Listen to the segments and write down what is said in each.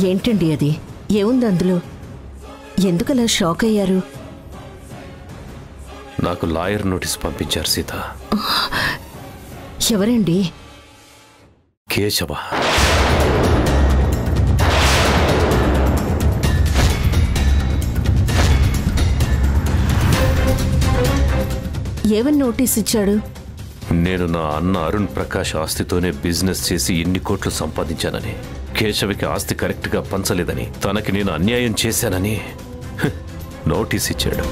ఏంటండి అది? ఏముంది అందులో? ఎందుకలా షాక్ అయ్యారు? నాకు లాయర్ నోటీస్ పంపించారు సీత. ఎవరండి? కేశవ. ఏమని నోటీస్ ఇచ్చాడు? నేను నా అన్న అరుణ్ ప్రకాష్ ఆస్తితోనే బిజినెస్ చేసి ఇన్ని కోట్లు సంపాదించానని, కేశవకి ఆస్తి కరెక్ట్గా పంచలేదని, తనకి నేను అన్యాయం చేశానని నోటీస్ ఇచ్చాడు.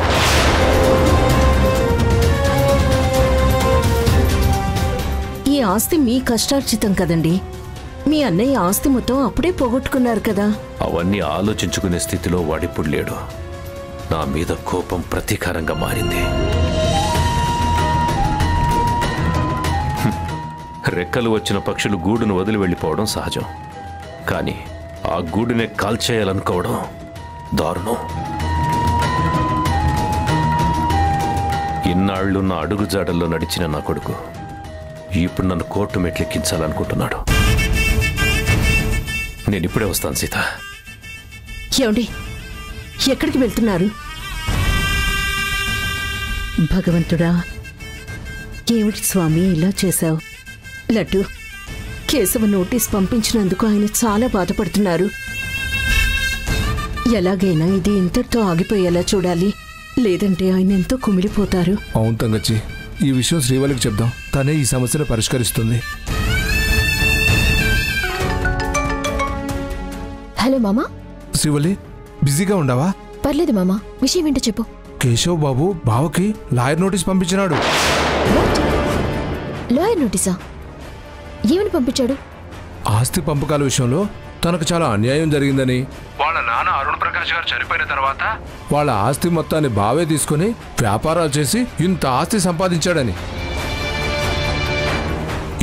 ఈ ఆస్తి మీ కష్టార్జితం కదండి. మీ అన్నయ్య ఆస్తి మొత్తం అప్పుడే పోగొట్టుకున్నారు కదా. అవన్నీ ఆలోచించుకునే స్థితిలో వాడిప్పుడు లేడు. నా మీద కోపం ప్రతీకారంగా మారింది. రెక్కలు వచ్చిన పక్షులు గూడును వదిలి వెళ్ళిపోవడం సహజం, కానీ ఆ గూడునే కాల్చేయాలనుకోవడం దారుణం. ఇన్నాళ్ళు నా అడుగుజాడల్లో నడిచిన నా కొడుకు ఇప్పుడు నన్ను కోర్టు మెట్లెక్కించాలనుకుంటున్నాడు. నేను ఇప్పుడే వస్తాను సీత. ఏమండి, ఎక్కడికి వెళ్తున్నారు? భగవంతుడా, ఏమిటి స్వామి ఇలా చేశావు? లడ్డు, కేశవ నోటీస్ పంపించినందుకు ఆయన చాలా బాధపడుతున్నారు. ఎలాగైనా ఇది ఇంతటితో ఆగిపోయేలా చూడాలి, లేదంటే ఆయన ఎంతో కుమిలిపోతారు. అవును తంగచ్చి, ఈ విషయం శ్రీవల్లికి చెప్దాం. తనే ఈ సమస్యను పరిష్కరిస్తుంది. హలో మామా. శ్రీవల్లి, బిజీగా ఉండవా? పర్లేదు మామా, విషయం ఏంటో చెప్పు. కేశవ్ బాబు బావకి లాయర్ నోటీస్ పంపించినాడు. లాయర్ నోటీసా? ఏమని పంపించాడు? ఆస్తి పంపకాల విషయంలో తనకు చాలా అన్యాయం జరిగిందని, వాళ్ళ నాన్న అరుణ్ ప్రకాష్ గారు చనిపోయిన తర్వాత వాళ్ళ ఆస్తి మొత్తాన్ని బావే తీసుకుని వ్యాపారాలు చేసి ఇంత ఆస్తి సంపాదించాడని.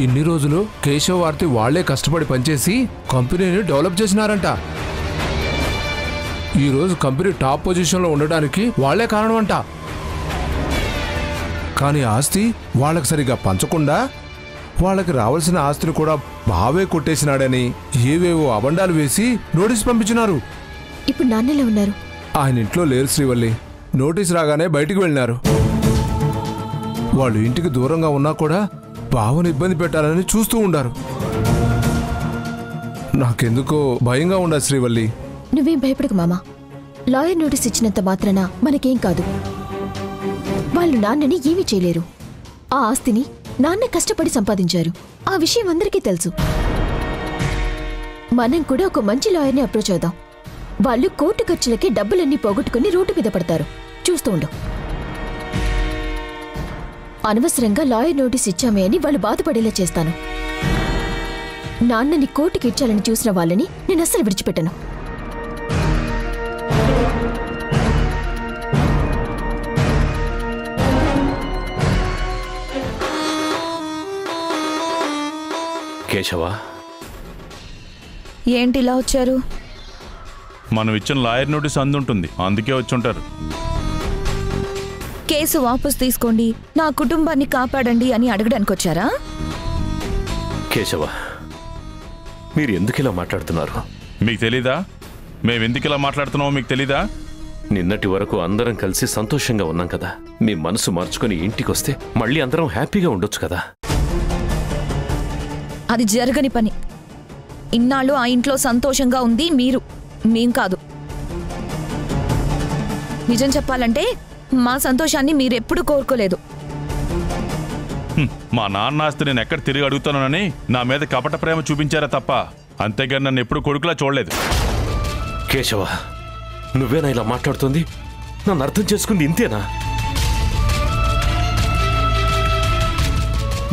ఇన్ని రోజులు కేశవ్ ఆర్తి వాళ్లే కష్టపడి పనిచేసి కంపెనీని డెవలప్ చేసినారంట. ఈరోజు కంపెనీ టాప్ పొజిషన్లో ఉండడానికి వాళ్లే కారణం అంట. కానీ ఆస్తి వాళ్ళకి సరిగా పంచకుండా వాళ్ళకి రావాల్సిన ఆస్తిని కూడా బావే కొట్టేసినాడని ఏవేవో అబండాలు వేసి నోటీస్ పంపించినారు. ఇప్పుడు నాన్నెలా ఉన్నారు? ఆయన ఇంట్లో లేరు శ్రీవల్లి. నోటీస్ రాగానే బయటికి వెళ్ళినారు. వాళ్ళు ఇంటికి దూరంగా ఉన్నా కూడా బావను ఇబ్బంది పెట్టాలని చూస్తూ ఉండారు. నాకెందుకో భయంగా ఉండదు శ్రీవల్లి. నువ్వేం భయపడకు మామా. లాయర్ నోటీస్ ఇచ్చినంత మాత్రాన మనకేం కాదు. వాళ్ళు నాన్నని ఏమీ చేయలేరు. ఆ ఆస్తిని నాన్న కష్టపడి సంపాదించారు. ఆ విషయం అందరికీ తెలుసు. మనం కూడా ఒక మంచి లాయర్ని అప్రోచ్ అవుదాం. వాళ్ళు కోర్టు ఖర్చులకి డబ్బులన్నీ పోగొట్టుకుని రోడ్డు మీద పడతారు. చూస్తూ ఉండు. అనవసరంగా లాయర్ నోటీస్ ఇచ్చామే అని వాళ్ళు బాధపడేలా చేస్తాను. నాన్నని కోర్టుకి ఇచ్చాలని చూసిన వాళ్ళని నేను అస్సలు విడిచిపెట్టను. కేశవా, ఏంటి ఇలా వచ్చారు? మనం ఇచ్చిన లాయర్ నోటీస్ అందుంటుంది, అందుకే వచ్చుంటారు. కేసు వాపసు తీసుకోండి, నా కుటుంబాన్ని కాపాడండి అని అడగడానికి వచ్చారా? కేశవా, మీరు ఎందుకు ఇలా మాట్లాడుతున్నారు? మీకు తెలీదా? మేమెందుకు ఇలా మాట్లాడుతున్నామో మీకు తెలీదా? నిన్నటి వరకు అందరం కలిసి సంతోషంగా ఉన్నాం కదా. మీ మనసు మార్చుకుని ఇంటికొస్తే మళ్ళీ అందరం హ్యాపీగా ఉండొచ్చు కదా. అది జరగని పని. ఇన్నాళ్ళు ఆ ఇంట్లో సంతోషంగా ఉంది మీరు, మేం కాదు. నిజం చెప్పాలంటే మా సంతోషాన్ని మీరెప్పుడు కోరుకోలేదు. మా నాన్న ఆస్తి నేను ఎక్కడ తిరిగి అడుగుతానని నా మీద కపట ప్రేమ చూపించారా తప్ప, అంతేగాని నన్ను ఎప్పుడు కొడుకులా చూడలేదు. కేశవ, నువ్వేనా ఇలా మాట్లాడుతుంది? నన్ను అర్థం చేసుకుంది ఇంతేనా?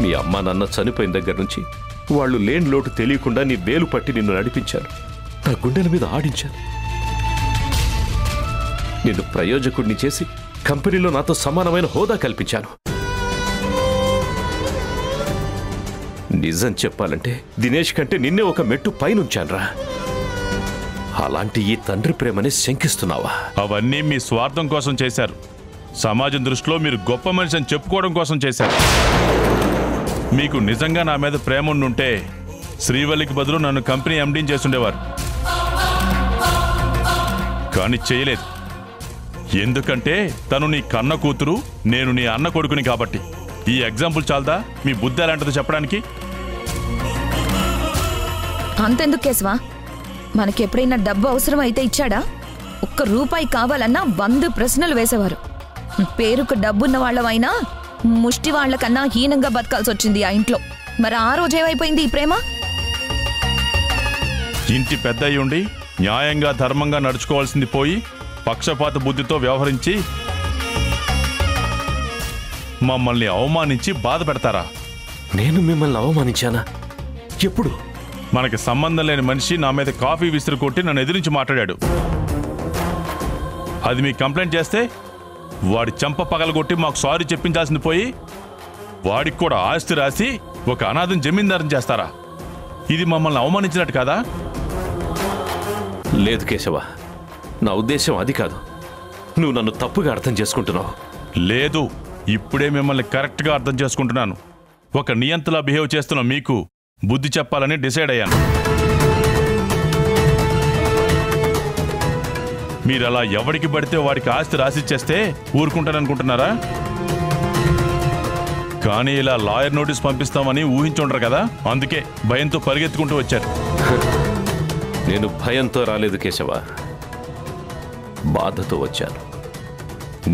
మీ అమ్మా నాన్న చనిపోయిన దగ్గర నుంచి వాళ్ళు లేని లోటు తెలియకుండా నీ వేలు పట్టి నిన్ను నడిపించాను. నా గుండెల మీద ఆడించాను. నిన్ను ప్రయోజకుడిని చేసి కంపెనీలో నాతో సమానమైన హోదా కల్పించాను. నిజం చెప్పాలంటే దినేష్ కంటే నిన్నే ఒక మెట్టు పైనుంచానురా. అలాంటి ఈ తండ్రి ప్రేమని శంకిస్తున్నావా? అవన్నీ మీ స్వార్థం కోసం చేశారు. సమాజం దృష్టిలో మీరు గొప్ప మనిషి అని చెప్పుకోవడం కోసం చేశారు. మీకు నిజంగా నా మీద ప్రేమ ఉండుంటే శ్రీవల్లికి బదులు నన్ను కంపెనీ ఎండీని చేస్తుండేవారు. కానీ చేయలేదు. ఎందుకంటే తను నీ కన్న కూతురు, నేను నీ అన్న కొడుకుని కాబట్టి. ఈ ఎగ్జాంపుల్ చాలదా మీ బుద్ధి ఎలాంటిదో చెప్పడానికి? అంతెందుకు కేశవా, మనకెప్పుడైనా డబ్బు అవసరం అయితే ఇచ్చాడా? ఒక్క రూపాయి కావాలన్నా 100 ప్రశ్నలు వేసేవారు. పేరుకు డబ్బున్న వాళ్ళమైనా ముష్టి వాళ్లకన్నా హీనంగా బతకాల్సి వచ్చింది ఆ ఇంట్లో. మరి ఆ రోజు ఏమైపోయింది ఈ ప్రేమ? ఇంటి పెద్ద అయ్యుండి న్యాయంగా ధర్మంగా నడుచుకోవాల్సింది పోయి పక్షపాత బుద్ధితో వ్యవహరించి మమ్మల్ని అవమానించి బాధ పెడతారా? నేను మిమ్మల్ని అవమానించానా? ఎప్పుడు? మనకి సంబంధం లేని మనిషి నా మీద కాఫీ విసిరి కొట్టి నన్ను ఎదిరించి మాట్లాడాడు. అది మీకు కంప్లైంట్ చేస్తే వాడి చెంప పగలగొట్టి మాకు సారీ చెప్పించాల్సింది పోయి వాడికి కూడా ఆస్తి రాసి ఒక అనాథం జమీందారం చేస్తారా? ఇది మమ్మల్ని అవమానించినట్టు కాదా? లేదు కేశవ, నా ఉద్దేశం అది కాదు. నువ్వు నన్ను తప్పుగా అర్థం చేసుకుంటున్నావు. లేదు, ఇప్పుడే మిమ్మల్ని కరెక్ట్గా అర్థం చేసుకుంటున్నాను. ఒక నియంతలా బిహేవ్ చేస్తున్న మీకు బుద్ధి చెప్పాలని డిసైడ్ అయ్యాను. మీరు అలా ఎవడికి పడితే వాడికి ఆస్తి రాసిచ్చేస్తే ఊరుకుంటారనుకుంటున్నారా? కానీ ఇలా లాయర్ నోటీస్ పంపిస్తామని ఊహించుండరు కదా, అందుకే భయంతో పరిగెత్తుకుంటూ వచ్చారు. నేను భయంతో రాలేదు కేశవ, బాధతో వచ్చాను.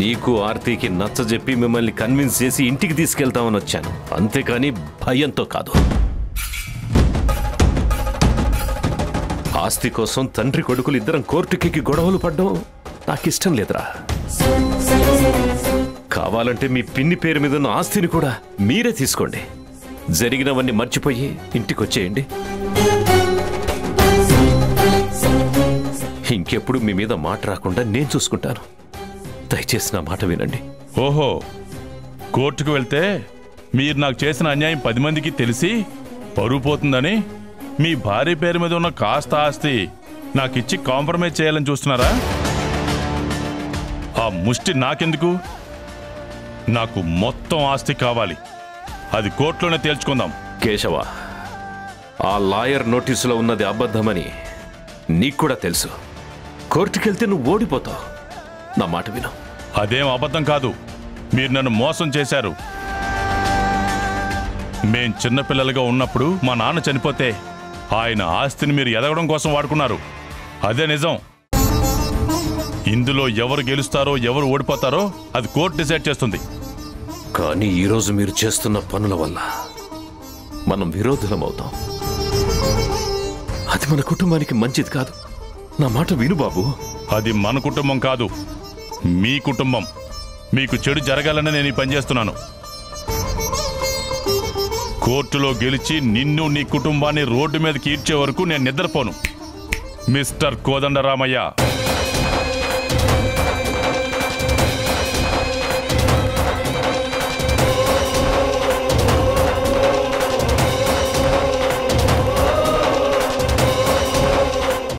నీకు ఆర్తికి నచ్చజెప్పి మిమ్మల్ని కన్విన్స్ చేసి ఇంటికి తీసుకెళ్తామని వచ్చాను, అంతేకాని భయంతో కాదు. ఆస్తి కోసం తండ్రి కొడుకులు ఇద్దరం కోర్టుకి గొడవలు పడ్డం నాకిష్టం లేదురా. కావాలంటే మీ పిన్ని పేరు మీద ఉన్న ఆస్తిని కూడా మీరే తీసుకోండి. జరిగినవన్నీ మర్చిపోయి ఇంటికొచ్చేయండి. ఇంకెప్పుడు మీ మీద మాట రాకుండా నేను చూసుకుంటాను. దయచేసి నా మాట వినండి. ఓహో, కోర్టుకు వెళ్తే మీరు నాకు చేసిన అన్యాయం 10 మందికి తెలిసి పరువు పోతుందని మీ భార్య పేరు మీద ఉన్న కాస్త ఆస్తి నాకిచ్చి కాంప్రమైజ్ చేయాలని చూస్తున్నారా? ఆ ముష్టి నాకెందుకు? నాకు మొత్తం ఆస్తి కావాలి. అది కోర్టులోనే తేల్చుకుందాం. కేశవ, ఆ లాయర్ నోటీసులో ఉన్నది అబద్ధమని నీకు కూడా తెలుసు. కోర్టుకెళ్తే నువ్వు ఓడిపోతావు. నా మాట విను. అదేం అబద్ధం కాదు. మీరు నన్ను మోసం చేశారు. మేం చిన్నపిల్లలుగా ఉన్నప్పుడు మా నాన్న చనిపోతే ఆయన ఆస్తిని మీరు ఎదగడం కోసం వాడుకున్నారు. అదే నిజం. ఇందులో ఎవరు గెలుస్తారో ఎవరు ఓడిపోతారో అది కోర్టు డిసైడ్ చేస్తుంది. కానీ ఈరోజు మీరు చేస్తున్న పనుల వల్ల మనం విరోధులం అవుతాం. అది మన కుటుంబానికి మంచిది కాదు. నా మాట విను బాబు. అది మన కుటుంబం కాదు, మీ కుటుంబం. మీకు చెడు జరగాలని నేను ఈ పని చేస్తున్నాను. కోర్టులో గెలిచి నిన్ను నీ కుటుంబాన్ని రోడ్డు మీదకి ఈడ్చే వరకు నేను నిద్రపోను. మిస్టర్ కోదండరామయ్య.